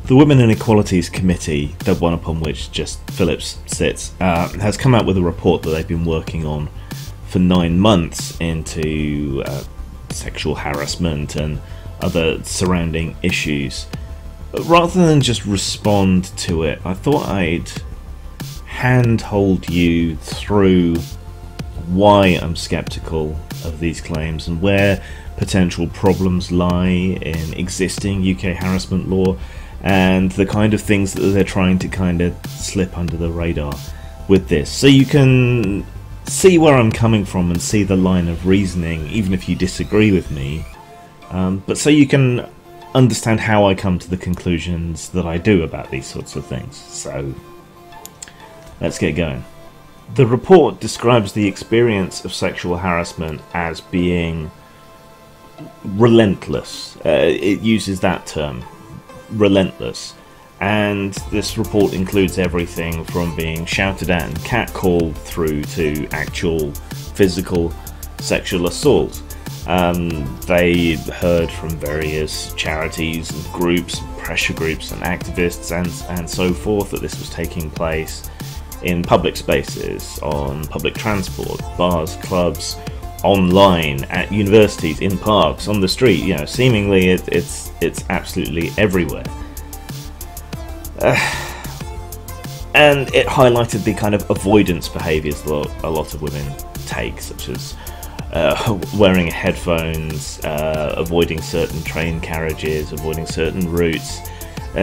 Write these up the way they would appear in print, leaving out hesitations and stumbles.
The Women and Equalities Committee, the one upon which just Phillips sits, has come out with a report that they've been working on for 9 months into sexual harassment and other surrounding issues. But rather than just respond to it, I thought I'd handhold you through why I'm skeptical of these claims and where potential problems lie in existing UK harassment law and the kind of things that they're trying to kind of slip under the radar with this. So you can see where I'm coming from and see the line of reasoning, even if you disagree with me, but so you can understand how I come to the conclusions that I do about these sorts of things. So let's get going. The report describes the experience of sexual harassment as being relentless. It uses that term, relentless. And this report includes everything from being shouted at and catcalled through to actual physical sexual assault. They heard from various charities and groups, pressure groups and activists and so forth that this was taking place in public spaces, on public transport, bars, clubs, online, at universities, in parks, on the street. You know, seemingly it's absolutely everywhere. And it highlighted the kind of avoidance behaviours that a lot of women take, such as wearing headphones, avoiding certain train carriages, avoiding certain routes,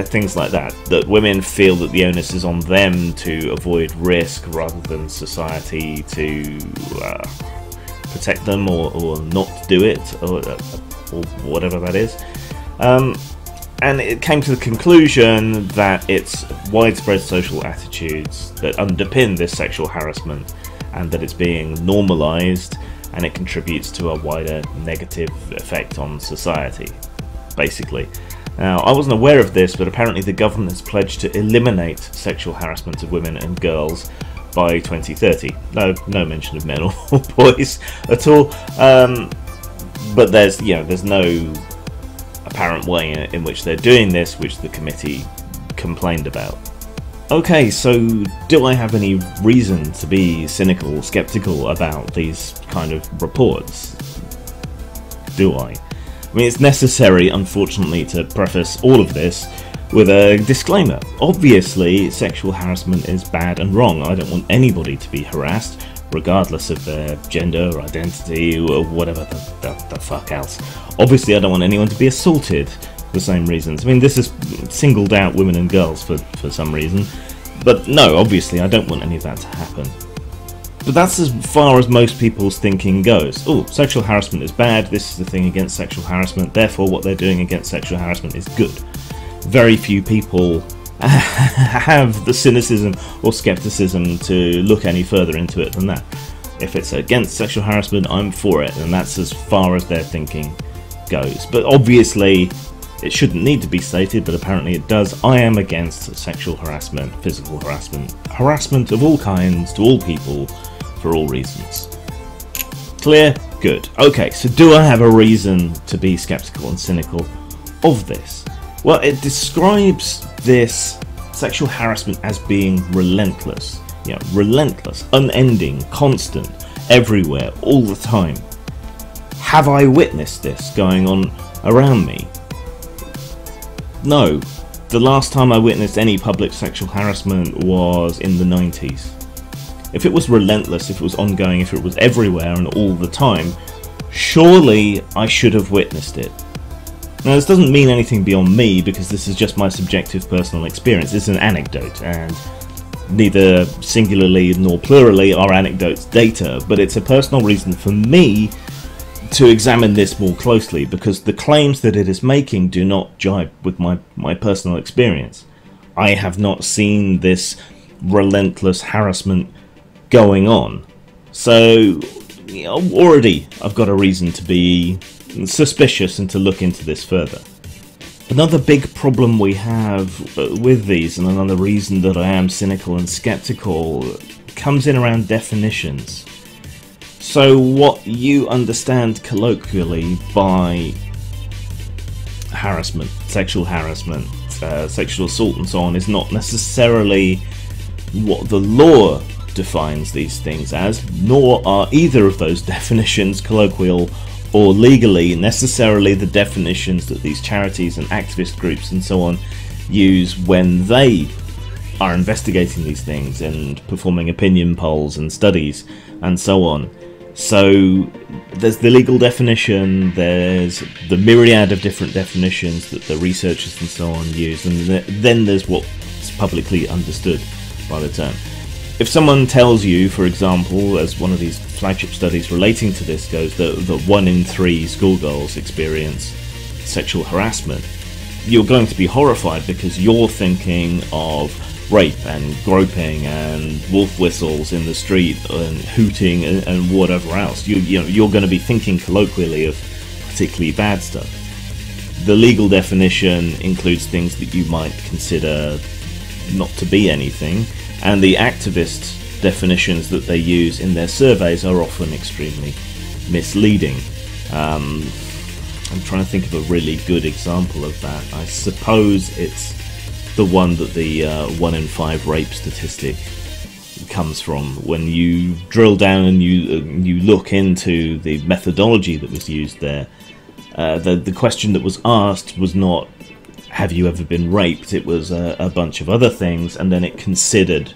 things like that. That women feel that the onus is on them to avoid risk rather than society to protect them or not do it, or whatever that is. And it came to the conclusion that it's widespread social attitudes that underpin this sexual harassment and that it's being normalised and it contributes to a wider negative effect on society, basically. Now, I wasn't aware of this, but apparently the government has pledged to eliminate sexual harassment of women and girls by 2030. No mention of men or boys at all. But there's no apparent way in which they're doing this, which the committee complained about. Okay, so do I have any reason to be cynical, skeptical about these kind of reports? Do I? I mean, it's necessary, unfortunately, to preface all of this with a disclaimer. Obviously, sexual harassment is bad and wrong. I don't want anybody to be harassed, regardless of their gender or identity or whatever the fuck else. Obviously, I don't want anyone to be assaulted for the same reasons. I mean, this is singled out women and girls for some reason. But no, obviously, I don't want any of that to happen. But that's as far as most people's thinking goes. Oh, sexual harassment is bad, this is the thing against sexual harassment, therefore what they're doing against sexual harassment is good. Very few people have the cynicism or skepticism to look any further into it than that. If it's against sexual harassment, I'm for it, and that's as far as their thinking goes. But obviously, it shouldn't need to be stated, but apparently it does. I am against sexual harassment, physical harassment, harassment of all kinds, to all people, for all reasons. Clear? Good. Okay, so do I have a reason to be skeptical and cynical of this? Well, it describes this sexual harassment as being relentless. You know, relentless, unending, constant, everywhere, all the time. Have I witnessed this going on around me? No. The last time I witnessed any public sexual harassment was in the 90s. If it was relentless, if it was ongoing, if it was everywhere and all the time, surely I should have witnessed it. Now, this doesn't mean anything beyond me, because this is just my subjective personal experience. It's an anecdote, and neither singularly nor plurally are anecdotes data, but it's a personal reason for me to examine this more closely, because the claims that it is making do not jibe with my personal experience. I have not seen this relentless harassment going on. So, you know, already I've got a reason to be suspicious and to look into this further. Another big problem we have with these, and another reason that I am cynical and skeptical, comes in around definitions. So what you understand colloquially by harassment, sexual harassment, sexual assault and so on is not necessarily what the law defines these things as, nor are either of those definitions, colloquial or legally, necessarily the definitions that these charities and activist groups and so on use when they are investigating these things and performing opinion polls and studies and so on. So there's the legal definition, there's the myriad of different definitions that the researchers and so on use, and then there's what's publicly understood by the term. If someone tells you, for example, as one of these flagship studies relating to this goes, that 1 in 3 schoolgirls experience sexual harassment, you're going to be horrified because you're thinking of rape and groping and wolf whistles in the street and hooting and whatever else. You're going to be thinking colloquially of particularly bad stuff. The legal definition includes things that you might consider not to be anything, and the activist definitions that they use in their surveys are often extremely misleading. I'm trying to think of a really good example of that. I suppose it's the one that the 1 in 5 rape statistic comes from. When you drill down and you look into the methodology that was used there, the question that was asked was not, have you ever been raped? It was a bunch of other things, and then it considered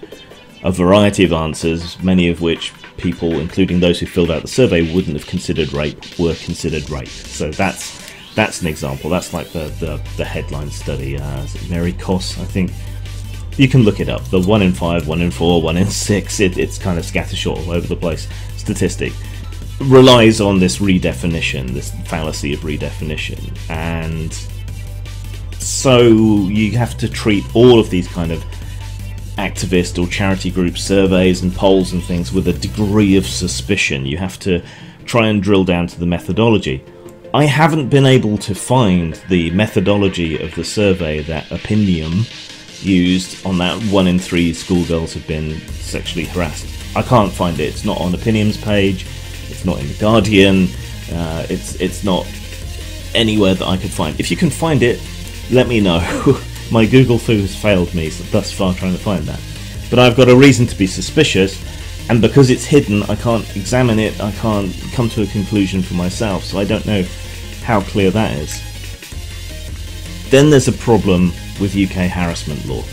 a variety of answers, many of which people, including those who filled out the survey, wouldn't have considered rape, were considered rape. So that's an example. That's like the headline study. Is it Mary Koss, I think? You can look it up. The 1 in 5, 1 in 4, 1 in 6, it's kind of scattershot all over the place statistic relies on this redefinition, this fallacy of redefinition. And so you have to treat all of these kind of activist or charity group surveys and polls and things with a degree of suspicion. You have to try and drill down to the methodology. I haven't been able to find the methodology of the survey that Opinium used on that 1 in 3 schoolgirls have been sexually harassed. I can't find it. It's not on Opinium's page, it's not in The Guardian, it's not anywhere that I could find. If you can find it, let me know. My Google foo has failed me thus far trying to find that. But I've got a reason to be suspicious, and because it's hidden, I can't examine it, I can't come to a conclusion for myself, so I don't know how clear that is. Then there's a problem with UK harassment law.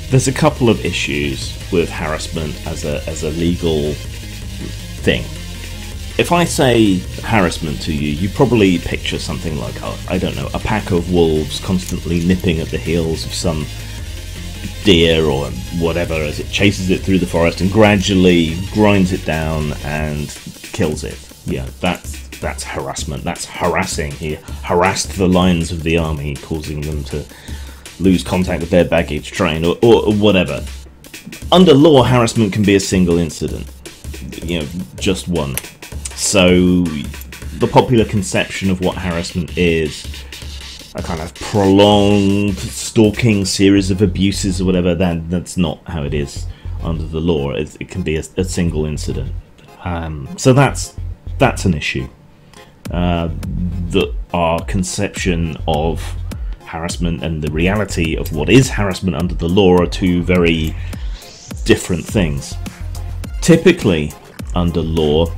There's a couple of issues with harassment as a legal thing. If I say harassment to you, you probably picture something like, I don't know, a pack of wolves constantly nipping at the heels of some deer or whatever as it chases it through the forest and gradually grinds it down and kills it. Yeah, that's harassment. That's harassing. He harassed the lines of the army, causing them to lose contact with their baggage train or whatever. Under law, harassment can be a single incident, just one. So the popular conception of what harassment is, a kind of prolonged stalking series of abuses or whatever, that's not how it is under the law. It can be a single incident. So that's an issue. That our conception of harassment and the reality of what is harassment under the law are two very different things. Typically, under law,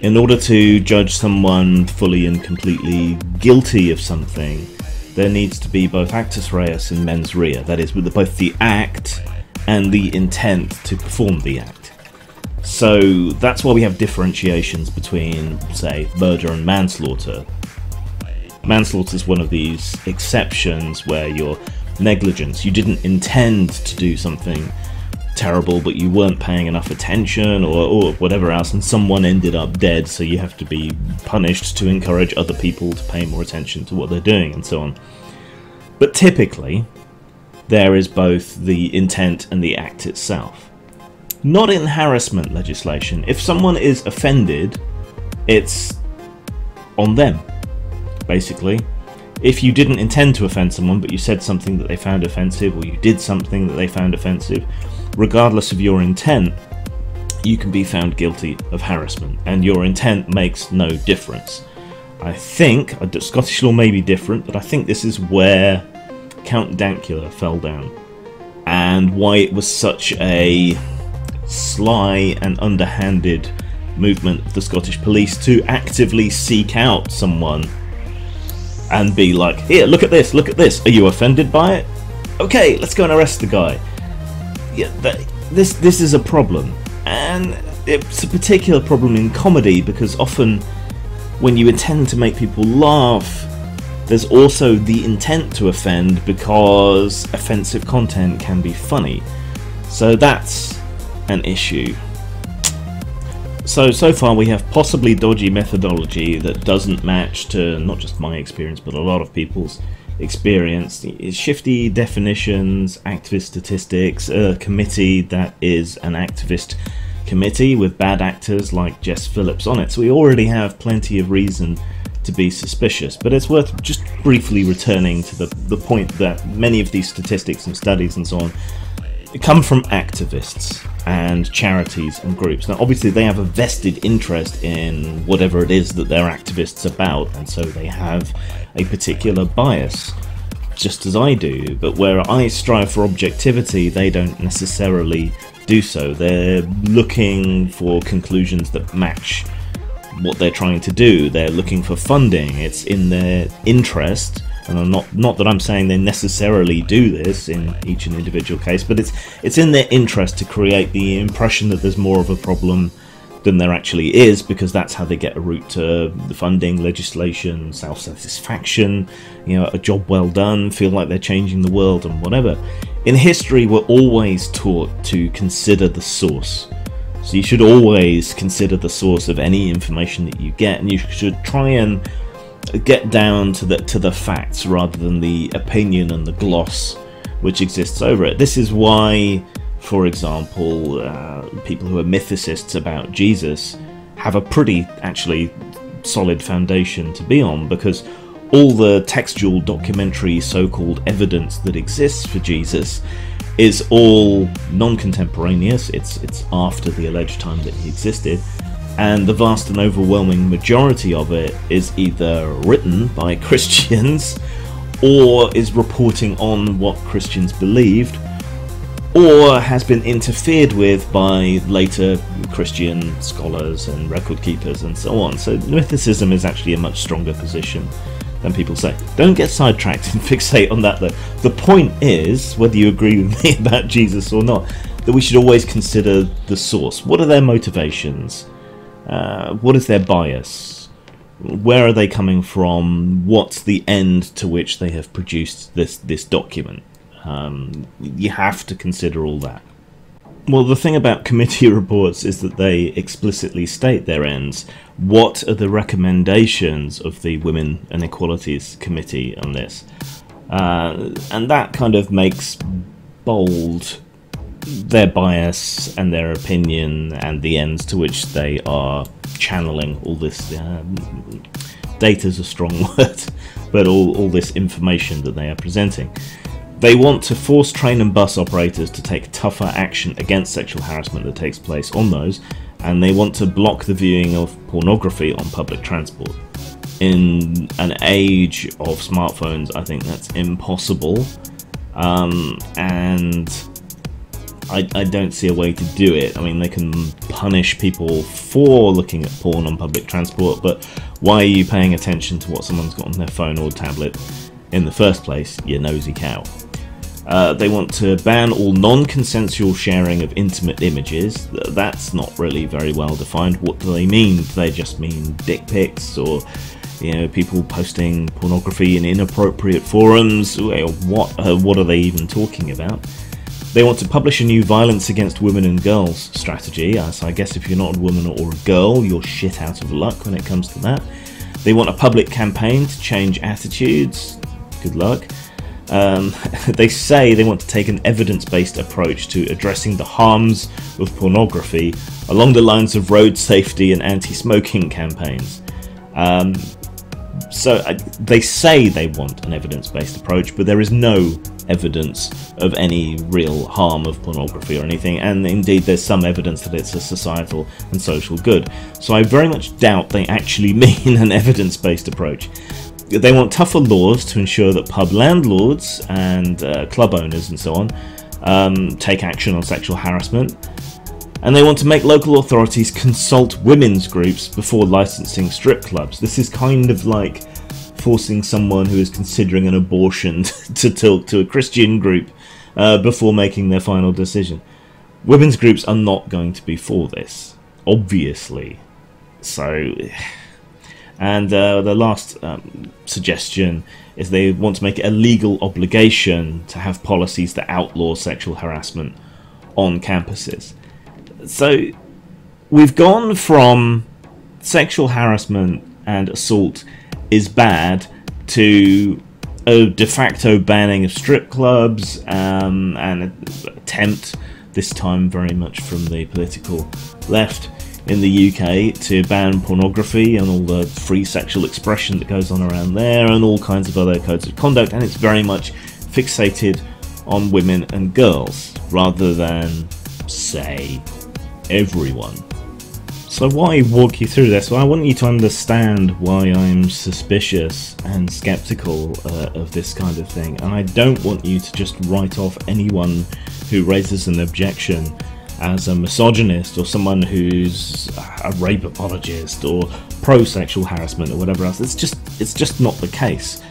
in order to judge someone fully and completely guilty of something, there needs to be both actus reus and mens rea, that is, with both the act and the intent to perform the act. So that's why we have differentiations between, say, murder and manslaughter. Manslaughter is one of these exceptions where you're negligence. You didn't intend to do something terrible, but you weren't paying enough attention or whatever else, and someone ended up dead, so you have to be punished to encourage other people to pay more attention to what they're doing and so on. But typically, there is both the intent and the act itself. Not in harassment legislation. If someone is offended, it's on them, basically. If you didn't intend to offend someone, but you said something that they found offensive, or you did something that they found offensive, regardless of your intent, you can be found guilty of harassment, and your intent makes no difference. I think, Scottish law may be different, but I think this is where Count Dankula fell down, and why it was such a sly and underhanded movement of the Scottish police to actively seek out someone and be like, here, look at this, are you offended by it? Okay, let's go and arrest the guy. Yeah, this is a problem, and it's a particular problem in comedy, because often when you intend to make people laugh, there's also the intent to offend, because offensive content can be funny. So that's an issue. So far we have possibly dodgy methodology that doesn't match to not just my experience but a lot of people's experience. Shifty definitions, activist statistics, a committee that is an activist committee with bad actors like Jess Phillips on it. So we already have plenty of reason to be suspicious, but it's worth just briefly returning to the point that many of these statistics and studies and so on come from activists and charities and groups. Now obviously they have a vested interest in whatever it is that they're activists about, and so they have a particular bias, just as I do, but where I strive for objectivity, they don't necessarily do so. They're looking for conclusions that match what they're trying to do. They're looking for funding. It's in their interest, and I'm not that I'm saying they necessarily do this in each and individual case, but it's in their interest to create the impression that there's more of a problem than there actually is, because that's how they get a route to the funding, legislation, self-satisfaction, you know, a job well done, feel like they're changing the world and whatever. In history, we're always taught to consider the source. So you should always consider the source of any information that you get, and you should try and get down to the facts rather than the opinion and the gloss which exists over it. This is why, for example, people who are mythicists about Jesus have a pretty actually solid foundation to be on, because all the textual documentary so-called evidence that exists for Jesus is all non-contemporaneous. It's after the alleged time that he existed, and the vast and overwhelming majority of it is either written by Christians or is reporting on what Christians believed, or has been interfered with by later Christian scholars and record keepers and so on. So mythicism is actually a much stronger position than people say. Don't get sidetracked and fixate on that though. The point is, whether you agree with me about Jesus or not, that we should always consider the source. What are their motivations? What is their bias? Where are they coming from? What's the end to which they have produced this document? You have to consider all that. Well, the thing about committee reports is that they explicitly state their ends. What are the recommendations of the Women and Equalities Committee on this? And that kind of makes bold their bias and their opinion and the ends to which they are channeling all this. Data's a strong word, but all this information that they are presenting. They want to force train and bus operators to take tougher action against sexual harassment that takes place on those, and they want to block the viewing of pornography on public transport. In an age of smartphones, I think that's impossible, and I don't see a way to do it. I mean, they can punish people for looking at porn on public transport, but why are you paying attention to what someone's got on their phone or tablet in the first place, you nosy cow? They want to ban all non-consensual sharing of intimate images. That's not really very well defined. What do they mean? Do they just mean dick pics, or people posting pornography in inappropriate forums? What are they even talking about? They want to publish a new violence against women and girls strategy. So I guess if you're not a woman or a girl, you're shit out of luck when it comes to that. They want a public campaign to change attitudes. Good luck. They say they want to take an evidence-based approach to addressing the harms of pornography along the lines of road safety and anti-smoking campaigns. So they say they want an evidence-based approach, but there is no evidence of any real harm of pornography or anything, and indeed there's some evidence that it's a societal and social good. So I very much doubt they actually mean an evidence-based approach. They want tougher laws to ensure that pub landlords and club owners and so on take action on sexual harassment. And they want to make local authorities consult women's groups before licensing strip clubs. This is kind of like forcing someone who is considering an abortion to talk to a Christian group before making their final decision. Women's groups are not going to be for this, obviously. So, and the last suggestion is they want to make it a legal obligation to have policies that outlaw sexual harassment on campuses. So we've gone from sexual harassment and assault is bad to a de facto banning of strip clubs and an attempt, this time very much from the political left in the UK, to ban pornography and all the free sexual expression that goes on around there and all kinds of other codes of conduct, and it's very much fixated on women and girls rather than, say, everyone. So why walk you through this? Well, I want you to understand why I'm suspicious and skeptical of this kind of thing, and I don't want you to just write off anyone who raises an objection as a misogynist or someone who's a rape apologist or pro-sexual harassment or whatever else. It's just not the case.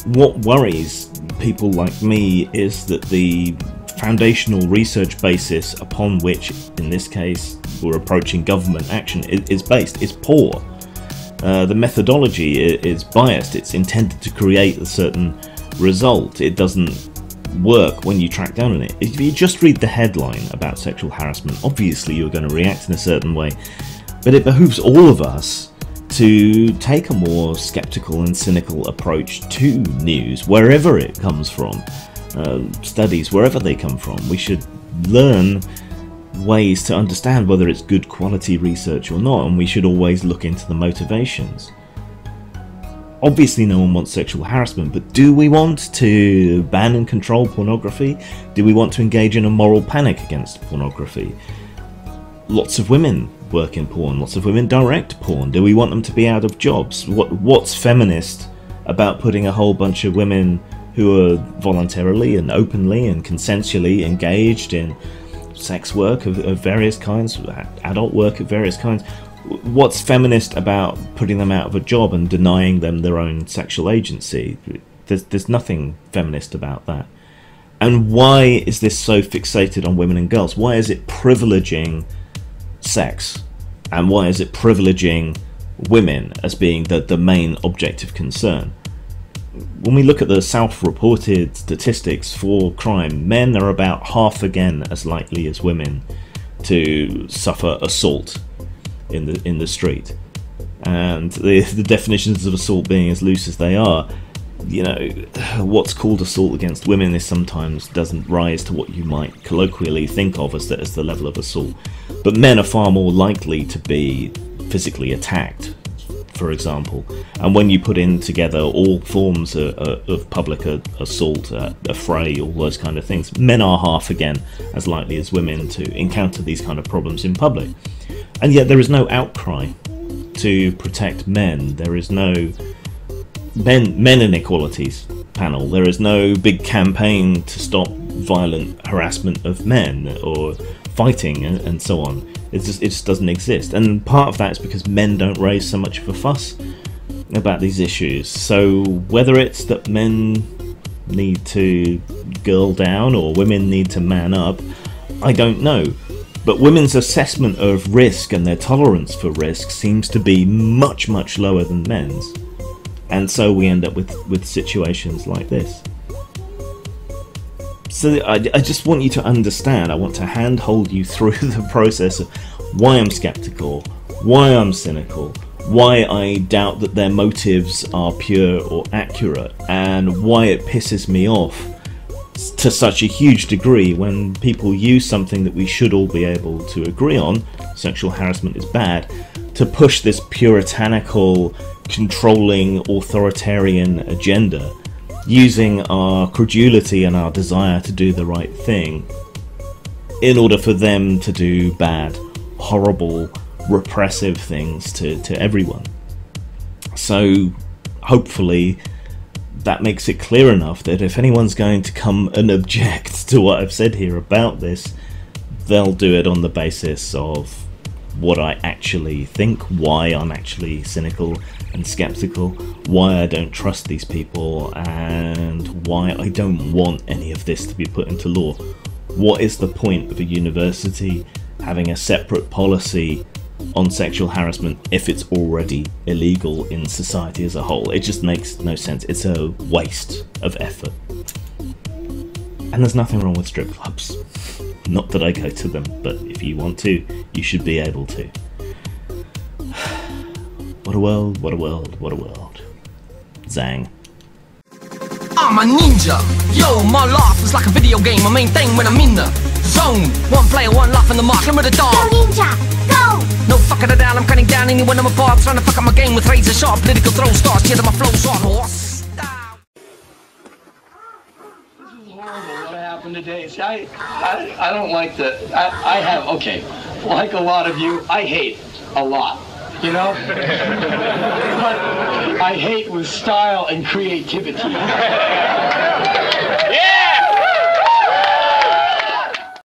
What worries people like me is that the foundational research basis upon which, in this case, we're approaching government action is based is poor. The methodology is biased. It's intended to create a certain result. It doesn't work when you track down on it. If you just read the headline about sexual harassment, obviously you're going to react in a certain way, but it behooves all of us to take a more skeptical and cynical approach to news, wherever it comes from. Studies, wherever they come from. We should learn ways to understand whether it's good quality research or not, and we should always look into the motivations. Obviously no one wants sexual harassment, but do we want to ban and control pornography? Do we want to engage in a moral panic against pornography? Lots of women work in porn, lots of women direct porn. Do we want them to be out of jobs? What's feminist about putting a whole bunch of women who are voluntarily and openly and consensually engaged in sex work of various kinds, adult work of various kinds? What's feminist about putting them out of a job and denying them their own sexual agency? There's nothing feminist about that. And why is this so fixated on women and girls? Why is it privileging sex? And why is it privileging women as being the main object of concern? When we look at the self-reported statistics for crime, men are about half again as likely as women to suffer assault in the street. And the definitions of assault being as loose as they are, you know, what's called assault against women is sometimes doesn't rise to what you might colloquially think of as the level of assault. But men are far more likely to be physically attacked, for example. And when you put in together all forms of public assault, affray, all those kind of things, men are half again as likely as women to encounter these kind of problems in public. And yet there is no outcry to protect men. There is no men and Equalities panel. There is no big campaign to stop violent harassment of men or fighting and so on. It just doesn't exist. And part of that is because men don't raise so much of a fuss about these issues. So whether it's that men need to girl down or women need to man up, I don't know. But women's assessment of risk and their tolerance for risk seems to be much, much lower than men's. And so we end up with situations like this. So I just want you to understand, I want to handhold you through the process of why I'm skeptical, why I'm cynical, why I doubt that their motives are pure or accurate, and why it pisses me off to such a huge degree when people use something that we should all be able to agree on, sexual harassment is bad, to push this puritanical, controlling, authoritarian agenda, using our credulity and our desire to do the right thing in order for them to do bad, horrible, repressive things to everyone. So hopefully that makes it clear enough that if anyone's going to come and object to what I've said here about this, they'll do it on the basis of what I actually think, why I'm actually cynical and skeptical, why I don't trust these people, and why I don't want any of this to be put into law. What is the point of a university having a separate policy on sexual harassment if it's already illegal in society as a whole? It just makes no sense. It's a waste of effort. And there's nothing wrong with strip clubs. Not that I go to them, but if you want to, you should be able to. What a world, what a world, what a world. Zang. I'm a ninja. Yo, my life is like a video game. My main thing when I'm in the zone. One player, one life in the mark. Limit the dog. Go ninja, go! No fucking it down. I'm cutting down anyone I'm apart. Trying to fuck up my game with razor sharp political throw stars. Cheer my flow's on horse. What happened today? See, I don't like the, I have, okay, like a lot of you, I hate a lot, you know? But I hate with style and creativity. Yeah!